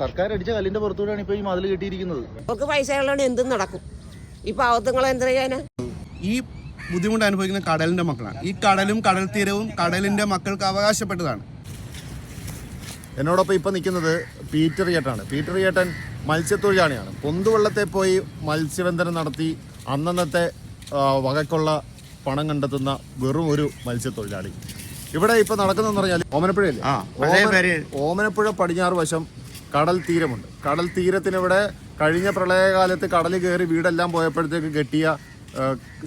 സർക്കാർ അടിച്ച കല്ലിന്റെ പുറത്തൂടെയാണ് ഇപ്പൊ ഈ മതിൽ കെട്ടിയിരിക്കുന്നത്. അവർക്ക് പൈസകളാണ് എന്തും നടക്കും. ഈ പാവത്തുങ്ങൾ എന്താ ചെയ്യാനാ? ഈ ബുദ്ധിമുട്ട് അനുഭവിക്കുന്ന കടലിന്റെ മക്കളാണ്. ഈ കടലും കടൽ തീരവും കടലിന്റെ മക്കൾക്ക് അവകാശപ്പെട്ടതാണ്. എന്നോടൊപ്പം ഇപ്പം നിൽക്കുന്നത് പീറ്റർ ചേട്ടാണ്. പീറ്റർ ചേട്ടൻ മത്സ്യത്തൊഴിലാളിയാണ്. പൊന്തുവള്ളത്തെ പോയി മത്സ്യബന്ധനം നടത്തി അന്നന്നത്തെ വകയ്ക്കുള്ള പണം കണ്ടെത്തുന്ന വെറും ഒരു മത്സ്യത്തൊഴിലാളി. ഇവിടെ ഇപ്പം നടക്കുന്നതെന്ന് പറഞ്ഞാൽ ഓമനപ്പുഴയല്ലേ, ഓമനപ്പുഴ പടിഞ്ഞാറ് വശം കടൽ തീരമുണ്ട്. കടൽ തീരത്തിനിവിടെ കഴിഞ്ഞ പ്രളയകാലത്ത് കടൽ കയറി വീടെല്ലാം പോയപ്പോഴത്തേക്ക് കെട്ടിയ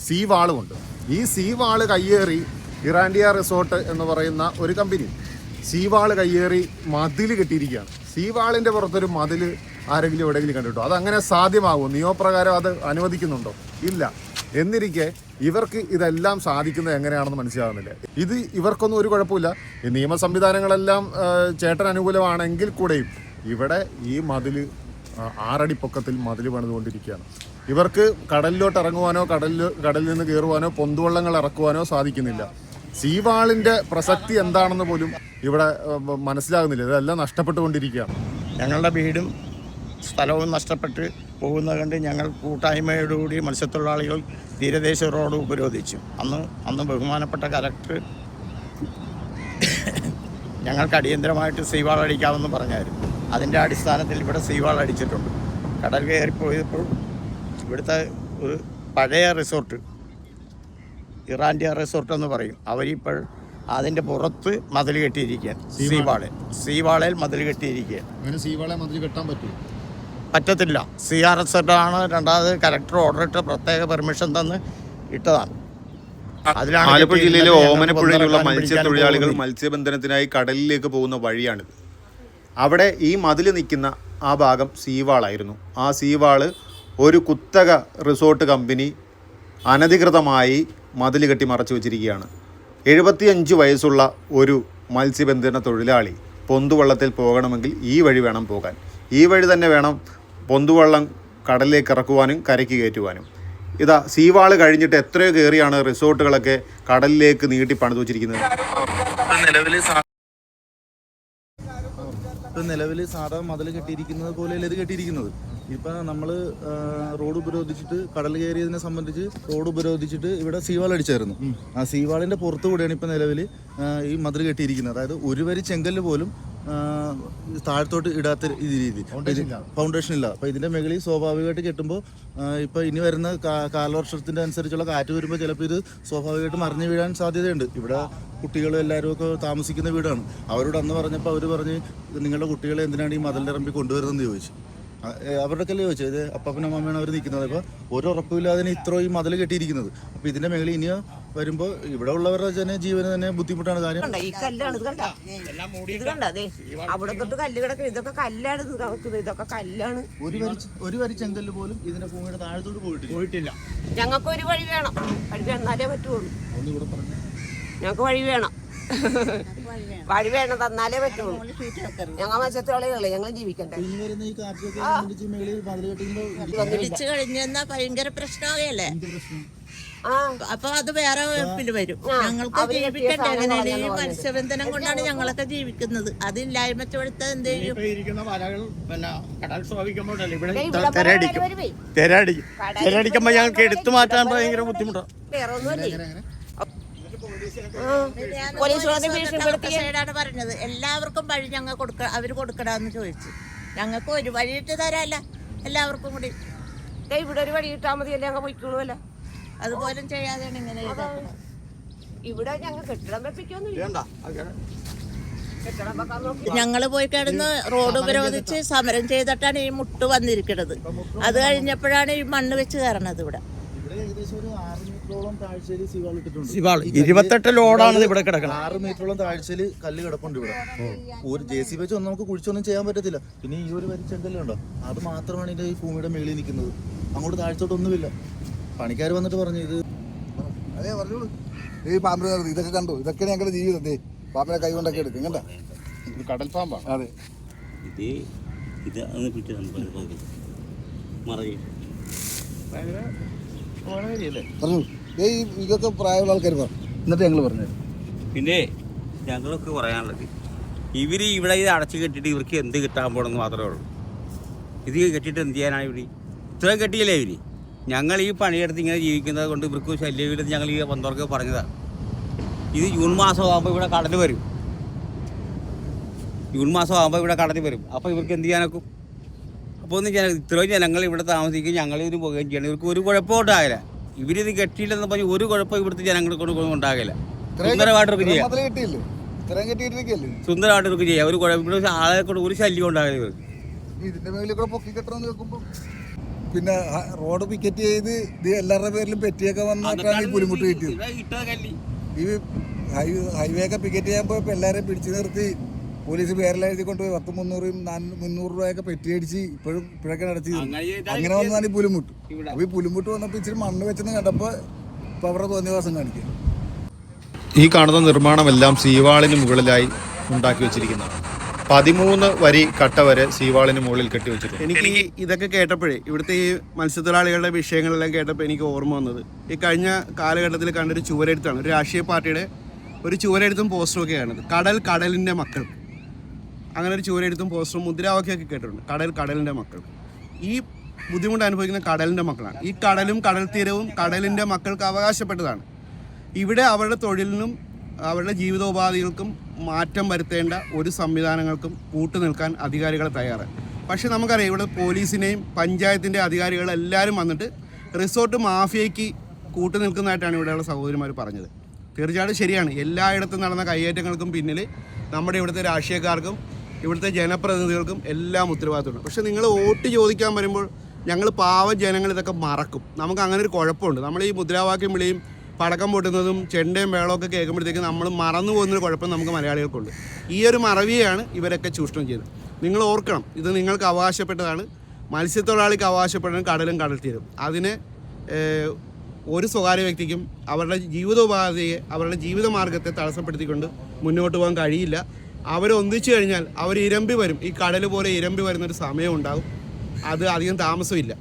സീ വാളുമുണ്ട്. ഈ സീ വാള് കയ്യേറി ഇറാൻഡിയ റിസോർട്ട് എന്ന് പറയുന്ന ഒരു കമ്പനി സീ വാള് കയ്യേറി മതിൽ കെട്ടിയിരിക്കുകയാണ്. സീ വാളിൻ്റെ പുറത്തൊരു മതിൽ ആരെങ്കിലും എവിടെയെങ്കിലും കണ്ടിട്ടോ? അതങ്ങനെ സാധ്യമാകുമോ? നിയമപ്രകാരം അത് അനുവദിക്കുന്നുണ്ടോ? ഇല്ല. എന്നിരിക്കെ ഇവർക്ക് ഇതെല്ലാം സാധിക്കുന്നത് എങ്ങനെയാണെന്ന് മനസ്സിലാകുന്നില്ല. ഇത് ഇവർക്കൊന്നും ഒരു കുഴപ്പമില്ല. ഈ നിയമ സംവിധാനങ്ങളെല്ലാം ചേട്ടൻ അനുകൂലമാണെങ്കിൽ കൂടെയും ഇവിടെ ഈ മതിൽ 6 അടി പൊക്കത്തിൽ മതിൽ പണിതുകൊണ്ടിരിക്കുകയാണ്. ഇവർക്ക് കടലിലോട്ട് ഇറങ്ങുവാനോ കടലിൽ നിന്ന് കയറുവാനോ പൊന്തുവള്ളങ്ങൾ ഇറക്കുവാനോ സാധിക്കുന്നില്ല. സീവാളിൻ്റെ പ്രസക്തി എന്താണെന്ന് പോലും ഇവിടെ മനസ്സിലാകുന്നില്ല. ഇതെല്ലാം നഷ്ടപ്പെട്ടുകൊണ്ടിരിക്കുകയാണ്. ഞങ്ങളുടെ വീടും സ്ഥലവും നഷ്ടപ്പെട്ട് പോകുന്നത് കണ്ട് ഞങ്ങൾ കൂട്ടായ്മയോടുകൂടി മത്സ്യത്തൊഴിലാളികൾ തീരദേശ റോഡ് ഉപരോധിച്ചു. അന്ന് ബഹുമാനപ്പെട്ട കലക്ടർ ഞങ്ങൾക്ക് അടിയന്തരമായിട്ട് സീവാൾ അടിക്കാമെന്ന് പറഞ്ഞായിരുന്നു. അതിൻ്റെ അടിസ്ഥാനത്തിൽ ഇവിടെ സീവാൾ അടിച്ചിട്ടുണ്ട്. കടൽ കയറിപ്പോയപ്പോൾ ഇവിടുത്തെ ഒരു പഴയ റിസോർട്ട്, ഇറാൻഡിയ റിസോർട്ട് എന്ന് പറയും, അവരിപ്പോൾ അതിൻ്റെ പുറത്ത് മതിൽ കെട്ടിയിരിക്കുകയാണ്. സീവാളയിൽ മതിൽ കെട്ടിയിരിക്കുകയാണ്. സീവാളെ മതിൽ കെട്ടാൻ പറ്റത്തില്ല. CRS ആണ് രണ്ടാമത് കലക്ടർ ഓർഡർ ഇട്ട് പ്രത്യേക പെർമിഷൻ തന്ന് ഇട്ടതാണ്. ആലപ്പുഴ ജില്ലയിലെ ഓമനപ്പുഴയിലുള്ള മത്സ്യത്തൊഴിലാളികൾ മത്സ്യബന്ധനത്തിനായി കടലിലേക്ക് പോകുന്ന വഴിയാണിത്. അവിടെ ഈ മതിൽ നിൽക്കുന്ന ആ ഭാഗം സീവാളായിരുന്നു. ആ സീവാള് ഒരു കുത്തക റിസോർട്ട് കമ്പനി അനധികൃതമായി മതിൽ കെട്ടി മറച്ചു വെച്ചിരിക്കുകയാണ്. 75 വയസ്സുള്ള ഒരു മത്സ്യബന്ധന തൊഴിലാളി പൊന്തുവള്ളത്തിൽ പോകണമെങ്കിൽ ഈ വഴി വേണം പോകാൻ. ഈ വഴി തന്നെ വേണം പൊന്തുവള്ളം കടലിലേക്ക് ഇറക്കുവാനും കരയ്ക്ക് കയറ്റുവാനും. ഇതാ സീവാള് കഴിഞ്ഞിട്ട് എത്രയോ കയറിയാണ് റിസോർട്ടുകളൊക്കെ കടലിലേക്ക് നീട്ടി പണിതു വച്ചിരിക്കുന്നത്. നിലവിൽ സാധാരണ മതിൽ കെട്ടിയിരിക്കുന്നത് പോലെയല്ല ഇത് കെട്ടിയിരിക്കുന്നത്. ഇപ്പം നമ്മൾ റോഡ് ഉപരോധിച്ചിട്ട് കടൽ കയറിയതിനെ സംബന്ധിച്ച് റോഡ് ഉപരോധിച്ചിട്ട് ഇവിടെ സീവാൾ അടിച്ചായിരുന്നു. ആ സീവാളിൻ്റെ പുറത്തു കൂടെയാണ് ഇപ്പം നിലവിൽ ഈ മതിൽ കെട്ടിയിരിക്കുന്നത്. അതായത് ഒരു വരി ചെങ്കല്ല് പോലും താഴത്തോട്ട് ഇടാത്ത രീതി ഫൗണ്ടേഷൻ ഇല്ല. അപ്പോൾ ഇതിൻ്റെ മുകളിൽ സ്വാഭാവികമായിട്ട് കെട്ടുമ്പോൾ ഇപ്പോൾ ഇനി വരുന്ന കാലവർഷത്തിൻ്റെ അനുസരിച്ചുള്ള കാറ്റ് വരുമ്പോൾ ചിലപ്പോൾ ഇത് സ്വാഭാവികമായിട്ട് മറിഞ്ഞു വീഴാൻ സാധ്യതയുണ്ട്. ഇവിടെ കുട്ടികളും എല്ലാവരും ഒക്കെ താമസിക്കുന്ന വീടാണ്. അവരോട് അന്ന് പറഞ്ഞപ്പോൾ അവർ പറഞ്ഞ് നിങ്ങളുടെ കുട്ടികളെ എന്തിനാണ് ഈ മതിലിൻ്റെ റമ്പിൽ കൊണ്ടുവരുന്നതെന്ന് ചോദിച്ചു. അവരുടെ ഒക്കെ ചോദിച്ചു. ഇത് അപ്പനും അമ്മയാണ് അവർ നിൽക്കുന്നത്. അപ്പോൾ ഒരു ഉറപ്പില്ലാതെ ഇത്രയും ഈ മതിൽ കെട്ടിയിരിക്കുന്നത്. അപ്പോൾ ഇതിൻ്റെ മേളിൽ ഇനി വരുമ്പോൾ ഇവിടെ ഉള്ളവരുടെ തന്നെ ജീവന് തന്നെ ബുദ്ധിമുട്ടാണ്. കാര്യം ഈ കല്ലാണ് ഇത് കണ്ട, ഇത് കണ്ട, അതെ അവിടെ തൊട്ട് കല്ല് കിടക്കുന്നത്. ഇതൊക്കെ കല്ലാണ്, ഇത് കിടക്കുന്നത് ഇതൊക്കെ കല്ലാണ്. ഒരു വരി ചെങ്കല്ല് പോലും ഇതിന്റെ ഭൂമിയുടെ താഴത്തോട്ട് പോയിട്ടില്ല. ഞങ്ങൾക്ക് ഒരു വഴി വേണം. വഴി തന്നാലേ പറ്റുള്ളൂ. ഞങ്ങൾക്ക് വഴി വേണം. വഴി വേണം, തന്നാലേ പറ്റുള്ളൂ. ഞങ്ങൾ മത്സ്യത്തൊഴിലാളികളെ ഞങ്ങൾ ജീവിക്കണ്ടേ. ഇടിച്ചു കഴിഞ്ഞാൽ ഭയങ്കര പ്രശ്നമാകല്ലേ. അപ്പൊ അത് വേറെ പിന്നെ വരും. ഞങ്ങൾക്ക് ജീവിക്കണ്ടേ? അങ്ങനെ ഈ മത്സ്യബന്ധനം കൊണ്ടാണ് ഞങ്ങളൊക്കെ ജീവിക്കുന്നത്. അതില്ലായ്മപ്പെടുത്ത എന്ത് ചെയ്യും? തിരടിക്കുമ്പോ ഞങ്ങൾക്ക് എടുത്തു മാറ്റാൻ ഭയങ്കര ബുദ്ധിമുട്ടാണ്. സൈഡാണ് പറഞ്ഞത് എല്ലാവർക്കും വഴി ഞങ്ങൾ അവര് കൊടുക്കണമെന്ന് ചോദിച്ചു. ഞങ്ങൾക്ക് ഒരു വഴി ഇട്ട് തരാല്ല, എല്ലാവർക്കും കൂടി ഇവിടെ ഒരു വഴി ഇട്ടാൽ മതി. ഞങ്ങൾ പോയിക്കോളുമല്ല. അതുപോലും ചെയ്യാതെയാണ് ഇങ്ങനെ ഇവിടെ ഞങ്ങൾ കെട്ടിടം വെപ്പിക്കൊന്നുമില്ല. ഞങ്ങൾ പോയി കിടന്ന് റോഡ് ഉപരോധിച്ച് സമരം ചെയ്തിട്ടാണ് ഈ മുട്ട് വന്നിരിക്കുന്നത്. അത് കഴിഞ്ഞപ്പോഴാണ് ഈ മണ്ണ് വെച്ച് കയറണത്. ഇവിടെ 28 ലോഡാണ് ഇവിടെ കിടക്കുന്നത്. 6 മീറ്ററോളം താഴ്ചയിൽ കല്ല് കിടപ്പുണ്ട് ഇവിടെ. ഒരു JCB വെച്ച് നമുക്ക് കുഴിച്ചൊന്നും ചെയ്യാൻ പറ്റത്തില്ല. പിന്നെ ഈ ഒരു വരി ചെങ്കല്ലുണ്ടോ, അത് മാത്രമാണ് ഇതിന്റെ ഈ ഭൂമിയുടെ മേളിൽ നിൽക്കുന്നത്. അങ്ങോട്ട് താഴ്ചോട്ടൊന്നുമില്ല. പണിക്കാർ വന്നിട്ട് പറഞ്ഞു ഇത് അതേ പറഞ്ഞോളൂ. ഈ പാമ്പ് ഇതൊക്കെ കണ്ടു, ഇതൊക്കെയാണ് ഞങ്ങളുടെ ജീവിതത്തെ. പാമ്പിനെ കൈ കൊണ്ടൊക്കെ എടുക്കും. കണ്ട കടൽ പാമ്പാണ്. അതെ, പറഞ്ഞു. ഇതൊക്കെ പ്രായമുള്ള ആൾക്കാർ പറഞ്ഞു. എന്നിട്ട് ഞങ്ങൾ പറഞ്ഞു. പിന്നെ ഞങ്ങൾക്ക് പറയാനുള്ളത് ഇവർ ഇവിടെ ഇത് അടച്ചു കെട്ടിയിട്ട് ഇവർക്ക് എന്ത് കിട്ടാൻ പോകണമെന്ന് മാത്രമേ ഉള്ളൂ. ഇത് കെട്ടിയിട്ട് എന്ത് ചെയ്യാനാണ് ഇവർ? ഇത്രയും കെട്ടിയില്ലേ ഇവർ? ഞങ്ങൾ ഈ പണിയെടുത്ത് ഇങ്ങനെ ജീവിക്കുന്നത് കൊണ്ട് ഇവർക്ക് ശല്യമില്ലെന്ന് ഞങ്ങൾ ഈ വന്നവർക്ക് പറഞ്ഞതാണ്. ഇത് ജൂൺ മാസം ആകുമ്പോൾ ഇവിടെ കടൽ വരും. ജൂൺ മാസം ആകുമ്പോൾ ഇവിടെ കടൽ വരും. അപ്പോൾ ഇവർക്ക് എന്ത് ചെയ്യാനൊക്കും? അപ്പോൾ ഒന്ന് ഇത്രയും ജനങ്ങൾ ഇവിടെ താമസിക്കും, ഞങ്ങളിതിന് പോവുകയും ചെയ്യണം. ഇവർക്ക് ഒരു കുഴപ്പവും ഉണ്ടാകില്ല. ഇവരിത് കെട്ടിയില്ലെന്ന് പറഞ്ഞ് ഒരു കുഴപ്പം ഇവിടുത്തെ ജനങ്ങളെ കൊണ്ട് ഉണ്ടാകില്ല. സുന്ദരമായിട്ടവർക്ക് ചെയ്യാം, സുന്ദരമായിട്ടവർക്ക് ചെയ്യാം. ഒരു കുഴപ്പം ഇവിടെ ആളെ കൊണ്ട് ഒരു ശല്യം ഉണ്ടാകില്ല ഇവർക്ക്. ഇതിന്റെ മേളിൽ കൂടെ പൊക്കി കെട്ടണമെന്ന് വെക്കുമ്പോൾ പിന്നെ റോഡ് പിക്കറ്റ് ചെയ്ത് ഇത് എല്ലാവരുടെ പേരിലും പെറ്റിയൊക്കെ വന്നിട്ടാണ് ഈ പുലിമുട്ട് കിട്ടിയത്. ഈ ഹൈവേ ഒക്കെ പിക്കറ്റ് ചെയ്യാൻ പോയപ്പോൾ എല്ലാവരെയും പിടിച്ചു നിർത്തി പോലീസ് പേരെല്ലാം എഴുതി കൊണ്ടുപോയി 300 രൂപയൊക്കെ പെറ്റി അടിച്ച് ഇപ്പോഴൊക്കെ നടത്തി. അങ്ങനെ വന്നതാണ് ഈ പുലിമുട്ട്. അപ്പോൾ ഈ പുലിമുട്ട് വന്നപ്പോൾ ഇച്ചിരി മണ്ണ് വെച്ചെന്ന് കണ്ടപ്പോൾ ഇപ്പോൾ അവരുടെ തോന്നിയവാസം കാണിക്കുക. ഈ കാണുന്ന നിർമ്മാണമെല്ലാം സീവാളിന് മുകളിലായി ഉണ്ടാക്കി വെച്ചിരിക്കുന്നതാണ്. 13 വരി കട്ട വരെ സീവാളിന് മുകളിൽ കെട്ടിവെച്ചിട്ടുണ്ട്. എനിക്ക് ഇതൊക്കെ കേട്ടപ്പോഴേ, ഇവിടുത്തെ ഈ മത്സ്യത്തൊഴിലാളികളുടെ വിഷയങ്ങളെല്ലാം കേട്ടപ്പോൾ എനിക്ക് ഓർമ്മ വന്നത് ഈ കഴിഞ്ഞ കാലഘട്ടത്തിൽ കണ്ടൊരു ചുവരെഴുത്താണ്. ഒരു രാഷ്ട്രീയ പാർട്ടിയുടെ ഒരു ചുവരെഴുത്തും പോസ്റ്ററും ഒക്കെയാണത്. കടൽ കടലിൻ്റെ മക്കൾ, അങ്ങനെ ഒരു ചുവരെഴുത്തും പോസ്റ്ററും മുദ്രാവാക്യമൊക്കെ കേട്ടിട്ടുണ്ട്. കടൽ കടലിൻ്റെ മക്കൾ. ഈ ബുദ്ധിമുട്ട് അനുഭവിക്കുന്ന കടലിൻ്റെ മക്കളാണ്. ഈ കടലും കടൽ തീരവും കടലിൻ്റെ മക്കൾക്ക് അവകാശപ്പെട്ടതാണ്. ഇവിടെ അവരുടെ തൊഴിലിനും അവരുടെ ജീവിതോപാധികൾക്കും മാറ്റം വരുത്തേണ്ട ഒരു സംവിധാനങ്ങൾക്കും കൂട്ടുനിൽക്കാൻ അധികാരികൾ തയ്യാറാണ്. പക്ഷേ നമുക്കറിയാം, ഇവിടെ പോലീസിനെയും പഞ്ചായത്തിൻ്റെ അധികാരികളെല്ലാവരും വന്നിട്ട് റിസോർട്ട് മാഫിയയ്ക്ക് കൂട്ടുനിൽക്കുന്നതായിട്ടാണ് ഇവിടെയുള്ള സഹോദരിമാർ പറഞ്ഞത്. തീർച്ചയായിട്ടും ശരിയാണ്. എല്ലായിടത്തും നടന്ന കയ്യേറ്റങ്ങൾക്കും പിന്നിൽ നമ്മുടെ ഇവിടുത്തെ രാഷ്ട്രീയക്കാർക്കും ഇവിടുത്തെ ജനപ്രതിനിധികൾക്കും എല്ലാം ഉത്തരവാദിത്തമുണ്ട്. പക്ഷേ നിങ്ങൾ വോട്ട് ചോദിക്കാൻ വരുമ്പോൾ ഞങ്ങൾ പാവ ജനങ്ങൾ ഇതൊക്കെ മറക്കും. നമുക്ക് അങ്ങനെ ഒരു കുഴപ്പമുണ്ട്. നമ്മൾ ഈ മുദ്രാവാക്യം വിളിയും പടക്കം പൊട്ടുന്നതും ചെണ്ടയും വേളമൊക്കെ കേൾക്കുമ്പോഴത്തേക്കും നമ്മൾ മറന്നു പോകുന്നൊരു കുഴപ്പം നമുക്ക് മലയാളികൾക്കുണ്ട്. ഈ ഒരു മറവിയാണ് ഇവരൊക്കെ ചൂഷണം ചെയ്തത്. നിങ്ങൾ ഓർക്കണം, ഇത് നിങ്ങൾക്ക് അവകാശപ്പെട്ടതാണ്. മത്സ്യത്തൊഴിലാളിക്ക് അവകാശപ്പെടുന്ന കടലും കടൽ തീരും. അതിന് ഒരു സ്വകാര്യ വ്യക്തിക്കും അവരുടെ ജീവിതോപാധിയെ, അവരുടെ ജീവിതമാർഗത്തെ തടസ്സപ്പെടുത്തിക്കൊണ്ട് മുന്നോട്ട് പോകാൻ കഴിയില്ല. അവരൊന്നിച്ചു കഴിഞ്ഞാൽ അവർ ഇരമ്പി വരും. ഈ കടൽ പോലെ ഇരമ്പി വരുന്നൊരു സമയം ഉണ്ടാകും. അത് അധികം താമസമില്ല.